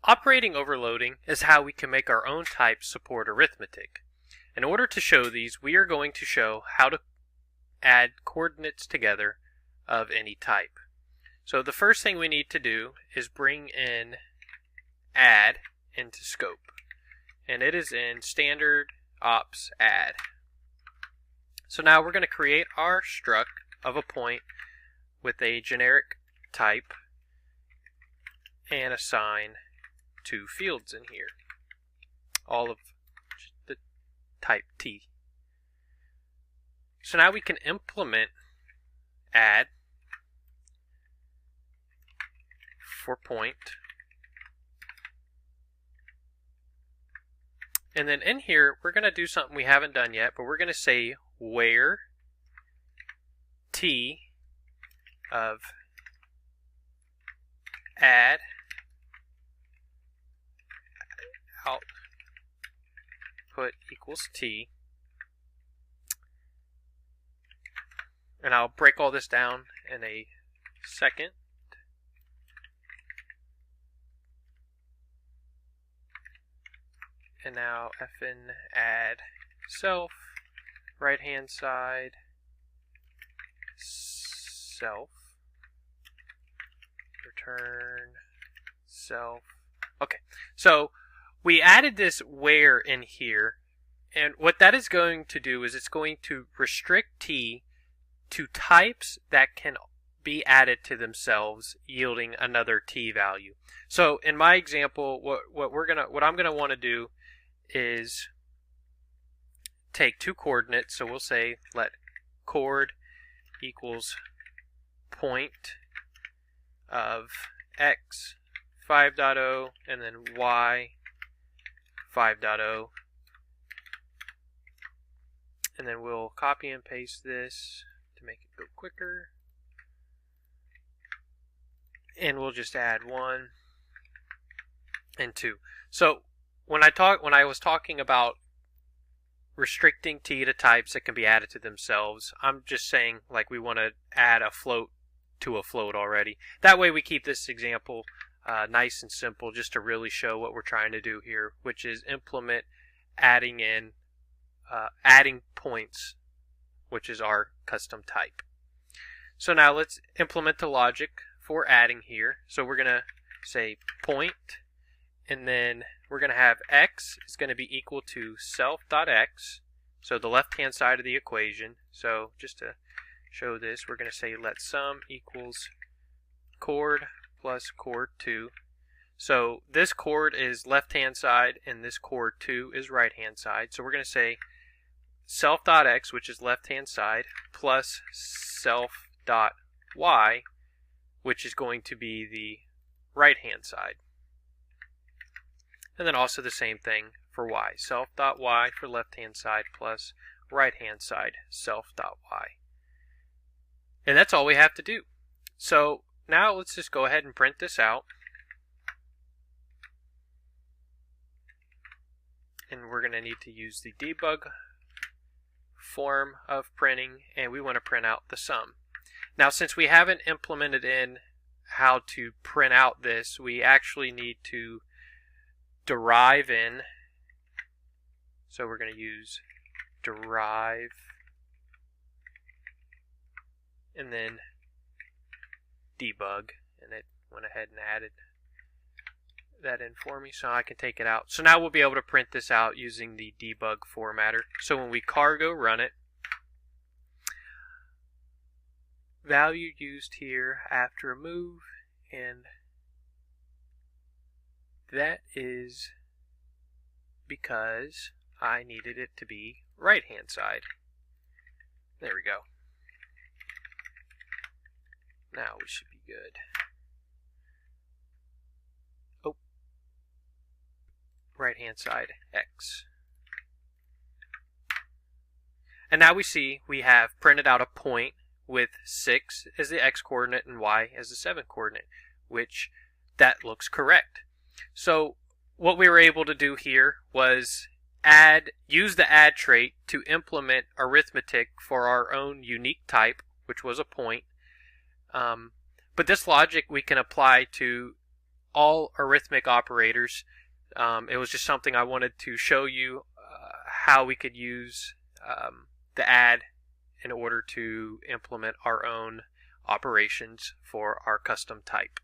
Operating overloading is how we can make our own types support arithmetic. In order to show these, we are going to show how to add coordinates together of any type. So the first thing we need to do is bring in add into scope. And it is in standard ops add. So now we're going to create our struct of a point with a generic type and assign 2 fields in here, all of the type T. So now we can implement add for point, and then in here we're going to do something we haven't done yet, but we're going to say where T of add output equals T, and I'll break all this down in a second. And now fn add self, right hand side, self, return self. Okay, so we added this where in here, and what that is going to do is it's going to restrict T to types that can be added to themselves, yielding another T value. So in my example, what I'm gonna want to do is take 2 coordinates. So we'll say let coord equals point of x 5.0 and then y 5.0, and then we'll copy and paste this to make it go quicker, and we'll just add 1 and 2. So when I was talking about restricting T to types that can be added to themselves, I'm just saying like we want to add a float to a float already. That way we keep this example nice and simple, just to really show what we're trying to do here, which is implement adding points, which is our custom type. So now let's implement the logic for adding here. So we're going to say point, and then we're going to have x is going to be equal to self.x, so the left hand side of the equation. So just to show this, we're going to say let sum equals coord plus coord 2. So this coord is left hand side and this coord 2 is right hand side. So we're going to say self.x, which is left hand side, plus self.y, which is going to be the right hand side. And then also the same thing for y, self.y for left hand side plus right hand side self.y. And that's all we have to do. So now let's just go ahead and print this out. And we're going to need to use the debug form of printing, and we want to print out the sum. Now since we haven't implemented in how to print out this, we actually need to derive in. So we're going to use derive and then debug, and it went ahead and added that in for me so I can take it out. So now we'll be able to print this out using the debug formatter. So when we cargo run it, value used here after a move, and that is because I needed it to be right hand side. There we go. Now we should be good. Oh, right hand side x. And now we see we have printed out a point with 6 as the x coordinate and y as the 7 coordinate, which that looks correct. So what we were able to do here was use the add trait to implement arithmetic for our own unique type, which was a point. But this logic we can apply to all arithmetic operators. It was just something I wanted to show you how we could use the add in order to implement our own operations for our custom type.